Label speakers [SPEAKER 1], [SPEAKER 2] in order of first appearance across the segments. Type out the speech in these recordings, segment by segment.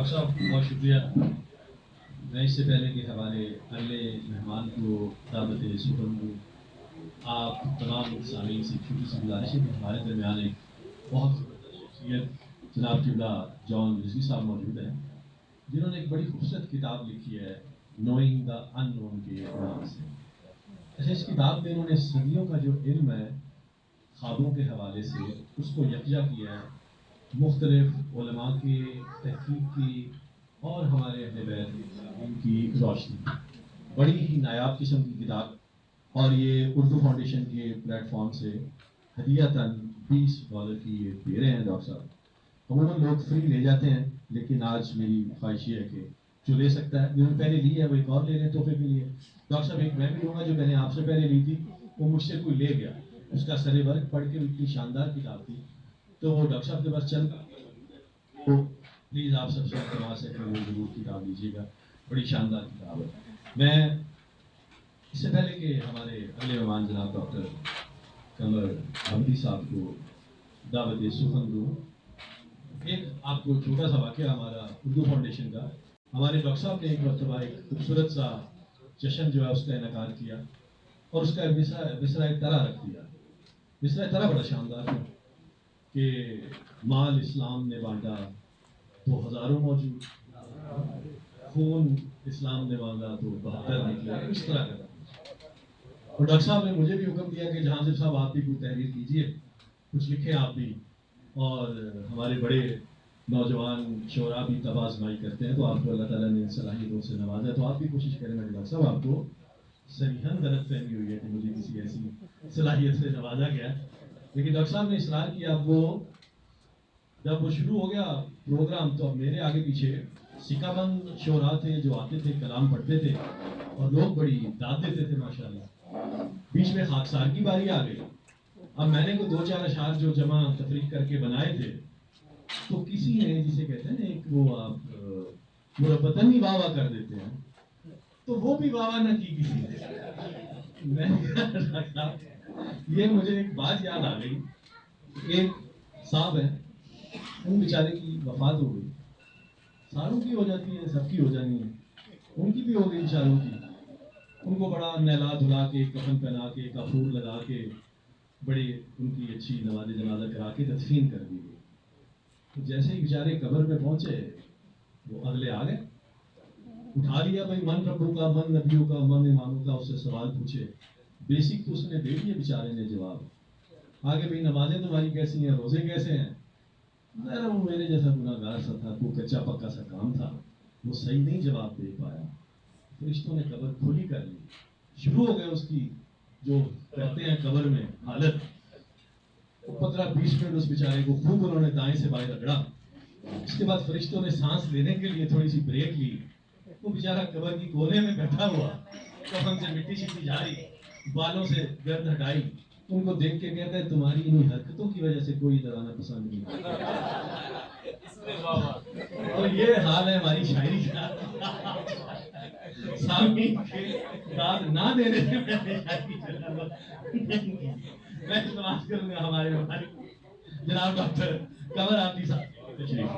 [SPEAKER 1] Doctor साहब बहुत शुक्रिया। मैं इससे पहले के हवाले अगले मेहमान को दावत सुखन दूँ, आप तमाम सामीन से छोटी सी गुजारिश है कि हमारे दरमियान एक बहुत ज़बरदस्त शख्सियत जनाब किबला जॉन रिजवी साहब मौजूद हैं, जिन्होंने एक बड़ी खूबसूरत किताब लिखी है नोइंग द अननोन के नाम से। अच्छा, इस किताब में इन्होंने सदियों का जो इल्म है ख्वाबों के हवाले से उसको यकजा किया है, मुख्तलिफ उलमा की तहकीक की और हमारे अहले बैत की रोशनी, बड़ी ही नायाब किस्म की किताब। और ये उर्दू फाउंडेशन के प्लेटफॉर्म से हदियतन $20 की ये दे रहे हैं डॉक्टर साहब। अमूमन लोग फ्री ले जाते हैं, लेकिन आज मेरी ख्वाहिश ये है कि जो ले सकता है, जिन्होंने पहले ली है वो एक और ले लें तोहफे के लिए। डॉक्टर साहब एक मैं भी लूँगा, जो मैंने आपसे पहले ली थी वो मुझसे कोई ले गया, उसका सरे वर्क पढ़ के इतनी शानदार किताब थी, तो वो डॉक्टर साहब के पास चल, तो प्लीज़ आप सबसे इल्तमास है कि वो जरूर किताब लीजिएगा, बड़ी शानदार किताब है। मैं इससे पहले कि हमारे अगले मेहमान जनाब डॉक्टर कमर अहमदी साहब को दावत सुखन दूँ, एक आपको छोटा सा वाक़या हमारा उर्दू फाउंडेशन का। हमारे डॉक्टर साहब ने एक मरतबा एक खूबसूरत सा जश्न जो है उसका इनकार किया और उसका मिसरा तरा रख दिया। मिसरा तरा बड़ा शानदार था कि माल इस्लाम ने बांटा तो हज़ारों मौजूद, खून इस्लाम ने मांगा तो 72 निकले, इस तरह का। और डॉक्टर साहब ने मुझे भी हुक्म दिया कि जहांगीर साहब आप भी कोई तहरीर कीजिए, कुछ लिखें आप भी, और हमारे बड़े नौजवान शोरा भी तब आजमाई करते हैं, तो आपको अल्लाह ताला ने सलाहियतों से नवाजा, तो आप भी कोशिश करें। मैंने डॉक्टर साहब आपको सरीहन गलत फहमी हुई है कि मुझे किसी ऐसी सलाहियत से नवाजा गया, लेकिन डॉक्टर साहब ने इसरार किया। जब वो शुरू हो गया प्रोग्राम, तो मेरे आगे पीछे सिकाबंद शोरा थे जो आते थे, कलाम पढ़ते थे और लोग बड़ी दाद देते थे माशाल्लाह। बीच में खाकसार की बारी आ गई। अब मैंने को 2-4 अशार जो जमा तफरीक करके बनाए थे, तो किसी ने, जिसे कहते हैं ना एक वो आप मुरब्बतन ही वाह वाह कर देते हैं, तो वो भी वाह वाह न की किसी ने। मैं ये मुझे एक बात याद आ गई। एक साहब है, उन बेचारे की वफात हो गई, सारों की हो जाती है, सबकी हो जानी है, उनकी भी हो गई बेचारों की। उनको बड़ा नहला धुला के, कफन पहना के, कपूर लगा के, बड़ी उनकी अच्छी नवाज जनाजा करा के तदफीन कर दी गई। तो जैसे ही बेचारे कब्र पे पहुंचे, वो अगले आ गए, उठा लिया, भाई मन रब्बू का, मन नबियों का, मन इमामों का, उससे सवाल पूछे। बेसिक तो उसने दे दिए बेचारे ने जवाब। आगे भाई नमाजें तुम्हारी कैसी हैं, रोजे कैसे हैं? वो मेरे जैसा गुनाहगार सा था, कोई कच्चा पक्का सा काम था, वो सही नहीं जवाब दे पाया। फरिश्तों ने कब्र खुली कर ली, शुरू हो गए उसकी जो कहते हैं कब्र में हालत। 15-20 मिनट उस बेचारे को खूब उन्होंने दाएं से बाएं रगड़ा। इसके बाद फरिश्तों ने सांस लेने के लिए थोड़ी सी ब्रेक ली। वो बेचारा कब्र की कोने में बैठा हुआ, कफन से मिट्टी शिट्टी जारी, बालों से गर्द हटाई, उनको देख के कहते हैं तुम्हारी इन हरकतों की वजह से कोई डराना पसंद नहीं करता। तो ये हाल है हमारी शायरी का। सामी के दाद ना देने से पहले शायरी मैं इस्तेमाल करूंगा हमारे जनाब डॉक्टर कमर आती साहब तशरीफ।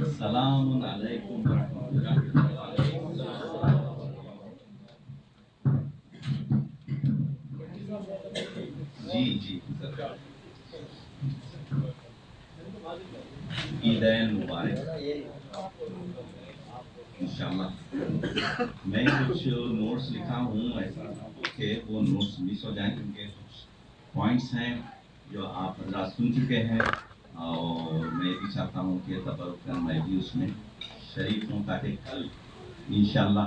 [SPEAKER 2] अस्सलामु अलैकुम रहमतुल्लाहि। जी ईदैन मुबारक इंशाल्लाह। मैं कुछ नोट्स लिखा हूँ ऐसा कि वो नोट्स मिस हो जाएं, क्योंकि कुछ पॉइंट्स हैं जो आप हज़रात सुन चुके हैं और मैं भी चाहता हूँ कि तबरुकन मैं भी उसमें शरीक हूँ, ताकि कल इंशाल्लाह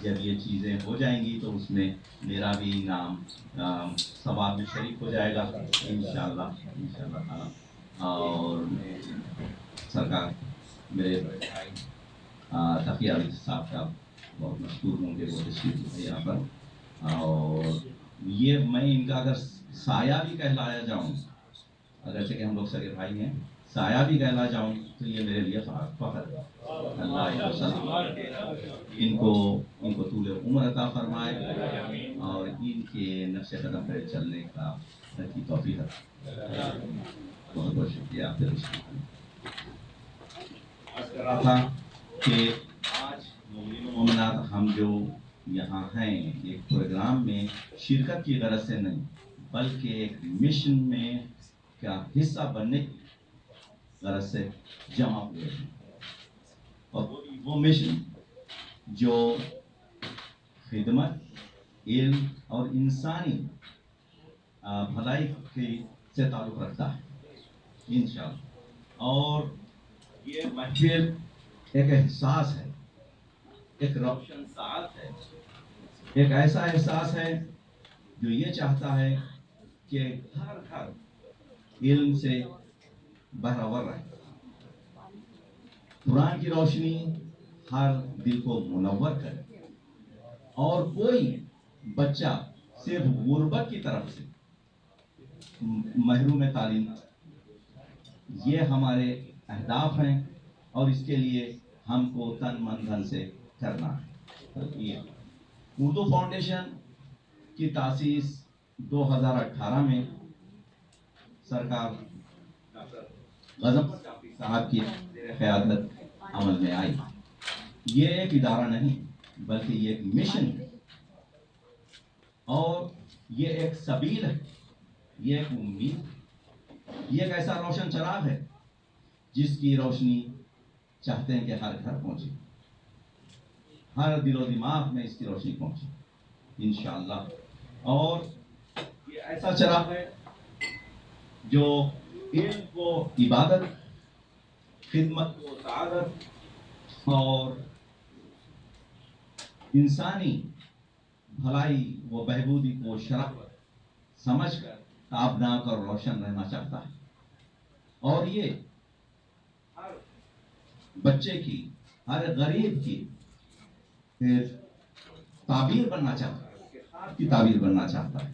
[SPEAKER 2] जब ये चीज़ें हो जाएंगी तो उसमें मेरा भी नाम सवाब में शरीक हो जाएगा इंशाल्लाह ताला। और सरकार मेरे तकी अली साहब का बहुत मशहूर होंगे, वो तशरीफ है यहाँ पर। और ये मैं इनका अगर साया भी कहलाया जाऊँ اگرچہ کہ ہم لوگ سگے بھائی ہیں، سایہ بھی کہلا جاؤں تو یہ میرے لیے فخر ہے۔ اللہ ان کو سلامت رکھے، ان کو طول عمر عطا فرمائے اور ان کے نقش قدم پر چلنے کی توفیق عطا فرمائے۔ بہت بہت شکریہ آپ کے عرض کر رہا تھا کہ آج مومنین و مومنات ہم جو یہاں ہیں ایک پروگرام میں شرکت کی غرض سے نہیں بلکہ ایک مشن میں کا حصہ بننے کی غرض سے جمع ہوئے ہیں، اور وہ مشن جو خدمت، علم اور انسانی بھلائی سے تعلق رکھتا ہے انشاءاللہ۔ اور یہ محفل ایک احساس ہے، ایک روشن ساعت ہے، ایک ایسا احساس ہے جو یہ چاہتا ہے کہ ہر گھر علم سے بہرور رہے، قرآن کی روشنی ہر دل کو منور کرے، اور کوئی بچہ صرف غربت کی طرف سے محروم تعلیم نہ رہے۔ یہ ہمارے اہداف ہیں اور اس کے لیے ہم کو تن من دھن سے کرنا ہے۔ اردو فاؤنڈیشن کی تاسیس 2018 میں سرکار غضنفر جعفری صاحب کی قیادت عمل میں آئی۔ یہ ایک ادارہ نہیں بلکہ یہ ایک مشن ہے، اور یہ ایک سبیل ہے، یہ ایک امید ہے، یہ ایک ایسا روشن چراغ ہے جس کی روشنی چاہتے ہیں کہ ہر گھر پہنچے، ہر دل و دماغ میں اس کی روشنی پہنچے انشاءاللہ۔ اور یہ ایسا چراغ ہے جو علم کو عبادت، خدمت کو سعادت اور انسانی بھلائی و بہبودی کو شرافت سمجھ کر تابناک اور روشن رہنا چاہتا ہے، اور یہ ہر بچے کی، ہر غریب کی تعبیر بننا چاہتا ہے، اس کے خواب کی تعبیر بننا چاہتا ہے۔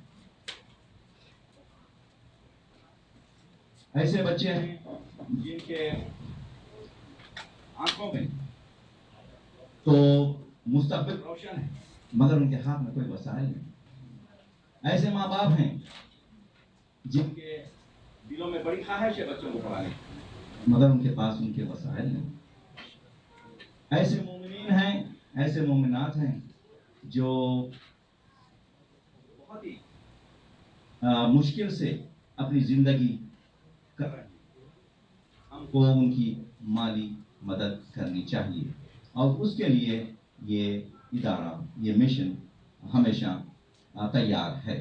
[SPEAKER 2] ایسے بچے ہیں جن کے آنکھوں میں تو مستقبل روشن ہے مگر ان کے ہاتھ میں کوئی وسائل نہیں۔ ایسے ماں باپ ہیں جن کے دلوں میں بڑی خواہش ہے بچوں کو پڑھانے کی مگر ان کے پاس ان کے وسائل نہیں۔ ایسے مومنین ہیں، ایسے مومنات ہیں جو بہت ہی مشکل سے اپنی زندگی کر رہے ہیں، ہم کو ان کی مالی مدد کرنی چاہیے، اور اس کے لیے یہ ادارہ، یہ مشن ہمیشہ تیار ہے۔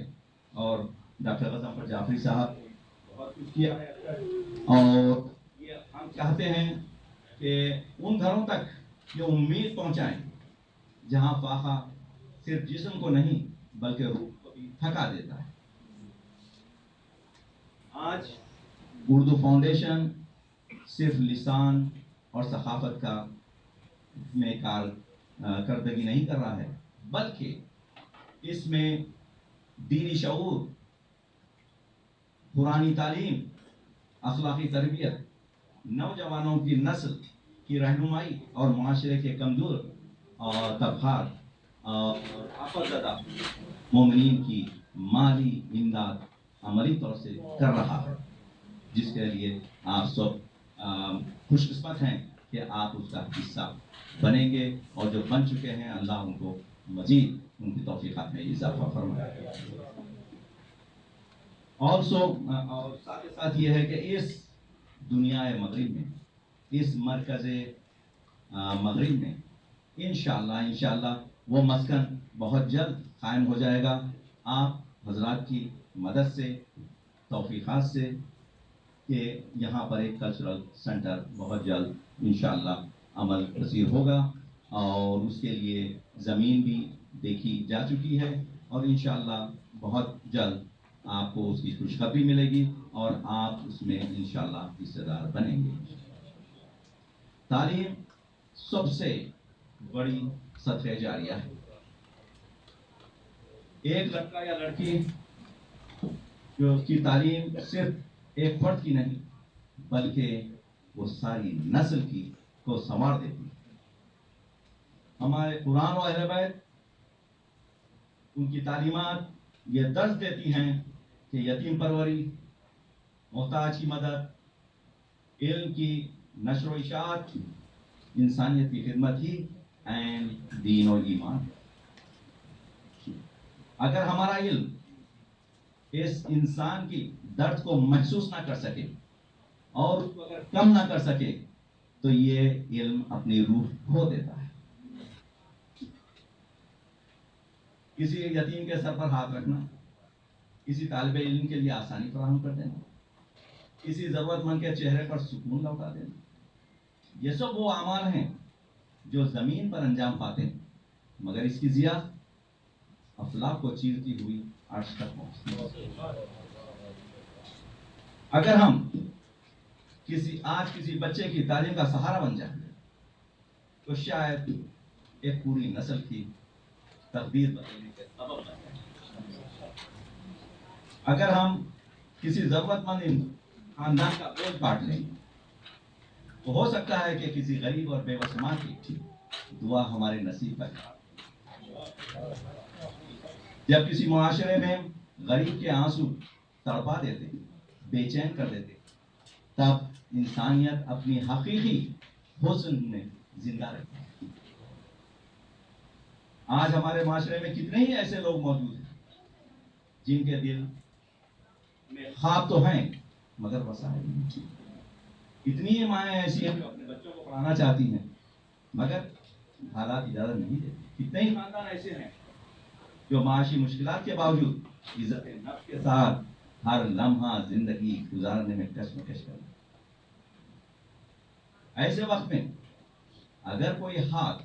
[SPEAKER 2] اور ڈاکٹر غضنفر جعفری صاحب بہت کچھ کیا ہے، اور یہ ہم چاہتے ہیں کہ ان گھروں تک یہ امید پہنچائیں جہاں فاقہ صرف جسم کو نہیں بلکہ روح کو بھی تھکا دیتا ہے۔ آج اردو فاؤنڈیشن صرف لسان اور ثقافت کا میں کارکردگی نہیں کر رہا ہے بلکہ اس میں دینی شعور، قرآنی تعلیم، اخلاقی تربیت، نوجوانوں کی نسل کی رہنمائی اور معاشرے کے کمزور اور طبقات اور آفت زدہ مومنین کی مالی امداد عملی طور سے کر رہا ہے، جس کے لیے آپ سب خوش قسمت ہیں کہ آپ اس کا حصہ بنیں گے، اور جو بن چکے ہیں اللہ ان کو مزید ان کی توفیقات میں اضافہ فرمائے۔ اور ساتھ ہی ساتھ یہ ہے کہ اس دنیا مغرب میں، اس مرکز مغرب میں انشاءاللہ وہ مسکن بہت جلد قائم ہو جائے گا، آپ حضرات کی مدد سے، توفیقات سے، کہ یہاں پر ایک کلچرل سینٹر بہت جلد انشاءاللہ عمل پذیر ہوگا، اور اس کے لیے زمین بھی دیکھی جا چکی ہے، اور انشاءاللہ بہت جلد آپ کو اس کی خوشخبری ملے گی اور آپ اس میں انشاءاللہ حصہ دار بنیں گے۔ تعلیم سب سے بڑی صدقہ جاریہ ہے۔ ایک لڑکا یا لڑکی جو اس کی تعلیم صرف एक फर्द की नहीं बल्कि वो सारी नस्ल की को संवार देती है। हमारे कुरान और अहले बैत उनकी तालीमात ये दर्ज देती हैं कि यतीम परवरी, मोहताज की मदद, इल्म की नशर व इशाअत, इंसानियत की खिदमत ही ऐन दीन और ईमान है। अगर हमारा इल्म इस इंसान की दर्द को महसूस ना कर सके और उसको अगर कम ना कर सके तो ये इल्म अपनी रूह खो देता है। किसी यतीम के सर पर हाथ रखना, किसी तालिबे इल्म के लिए आसानी फराहम कर देना, किसी जरूरतमंद के चेहरे पर सुकून लौटा देना, ये सब वो अमाल हैं जो जमीन पर अंजाम पाते हैं, मगर इसकी जिया अफलाक को चीरती हुई अर्श तक पहुंचती है। अगर हम किसी बच्चे की तालीम का सहारा बन जाए तो शायद एक पूरी नस्ल की तकदीर बदलने के सबब बन जाए। अगर हम किसी जरूरतमंद खानदान का बोझ काट लेंगे तो हो सकता है कि किसी गरीब और बेबस मां की दुआ हमारे नसीब पर। जब किसी मुआशरे में गरीब के आंसू तड़पा देते, बेचैन कर देते, तब इंसानियत अपनी हकीकी हुस्न में जिंदा रहती है। आज हमारे माशरे में कितने ही ऐसे लोग मौजूद हैं जिनके दिल में ख्वाब तो हैं मगर वसाइल नहीं। इतनी ही माएँ ऐसी हैं जो अपने बच्चों को पढ़ाना चाहती हैं मगर हालात इजाजत नहीं देते। कितने ही खानदान ऐसे हैं जो माशी मुश्किलात के बावजूद इज्जत नफ्स के साथ हर लम्हा जिंदगी गुजारने में कशमकश कर। ऐसे वक्त में अगर कोई हाथ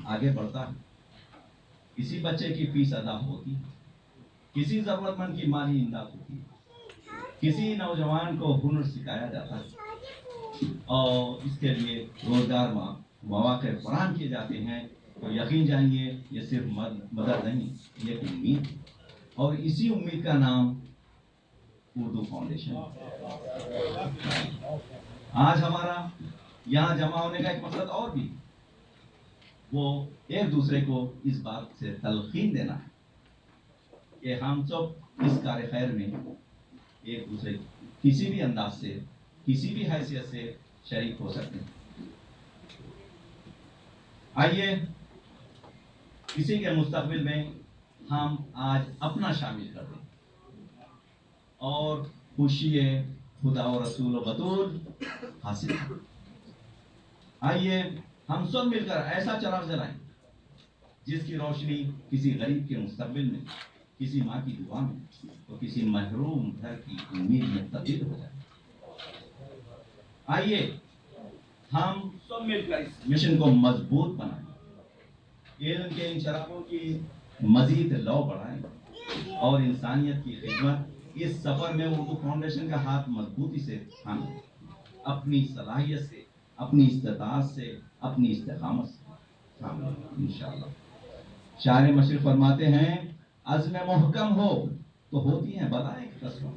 [SPEAKER 2] आगे बढ़ता है, किसी बच्चे की फीस अदा होती है, किसी जरूरतमंद की माली इमदाद होती है, किसी नौजवान को हुनर सिखाया जाता है और इसके लिए रोजगार मौके फराहम किए जाते हैं तो यकीन जानिए ये सिर्फ मदद नहीं, ये उम्मीद, और इसी उम्मीद का नाम उर्दू फाउंडेशन। आज हमारा यहाँ जमा होने का एक मकसद और भी, वो एक दूसरे को इस बात से तलखीन देना है कि हम सब इस कार्य खैर में एक दूसरे किसी भी अंदाज से, किसी भी हैसियत से शरीक हो सकते हैं। आइए इसी के मुस्तकबिल में हम आज अपना शामिल कर दें और खुशी खुदा और रसूल व बतूल हासिल करें। आइए हम सब मिलकर ऐसा चराग जलाएं जिसकी रोशनी किसी गरीब के मुस्तकबिल में, किसी माँ की दुआ में तो किसी महरूम घर की उम्मीद में तब्दील हो जाए। आइए हम सब मिलकर इस मिशन को मजबूत बनाएं, इल्म के इन शराबों की मजीद लौ बढ़ाएं और इंसानियत की खिदमत इस सफर में उर्दू फाउंडेशन का हाथ मजबूती से थामें, अपनी सलाहियत से, अपनी इस्तिताअत से, अपनी इस्तिकामत से थामें इंशाअल्लाह। शायर मशरिक़ फरमाते हैं, अज़्म मोहकम हो तो होती हैं बलाएं कसम,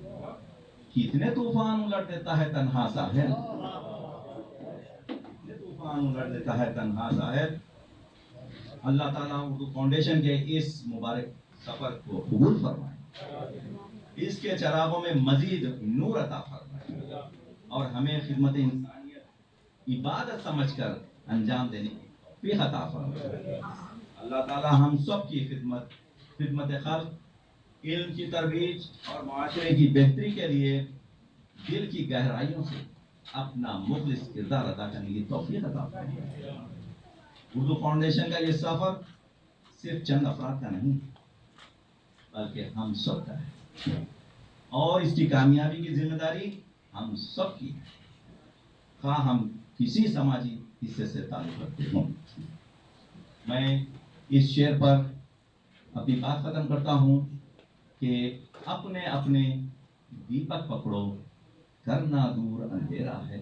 [SPEAKER 2] कितने तूफान उलट देता है तन्हा साहिल, कितने तूफान उलट देता है तन्हा साहिल। अल्लाह ताला उर्दू फाउंडेशन के इस मुबारक सफर को कबूल फरमाए, इसके चरागों में मजीद नूर अता फरमाए और हमें खिदमत इंसानियत इबादत समझकर अंजाम देने की तौफीक अता फरमाए। अल्लाह ताला हम सब की खिदमत खल्क़, इल्म की तरबीज और माशरे की बेहतरी के लिए दिल की गहराइयों से अपना मुखलिस किरदार अदा करने की तौफीक अता फरमाए। उर्दू फाउंडेशन का ये सफर सिर्फ चंद अफराद का नहीं बल्कि हम सब का है और इसकी कामयाबी की जिम्मेदारी हम सब की है, खा हम किसी समाजी हिस्से से ताल्लुक रखते हों। मैं इस शेर पर अपनी बात खत्म करता हूँ कि अपने अपने दीपक पकड़ो करना दूर अंधेरा है,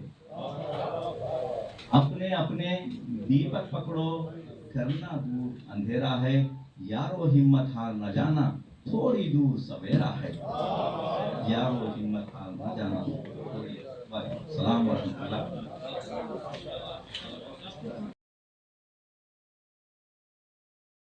[SPEAKER 2] अपने अपने दीपक पकड़ो करना दूर अंधेरा है, यारो हिम्मत हार न जाना थोड़ी दूर सवेरा है, यारो हिम्मत हार न जाना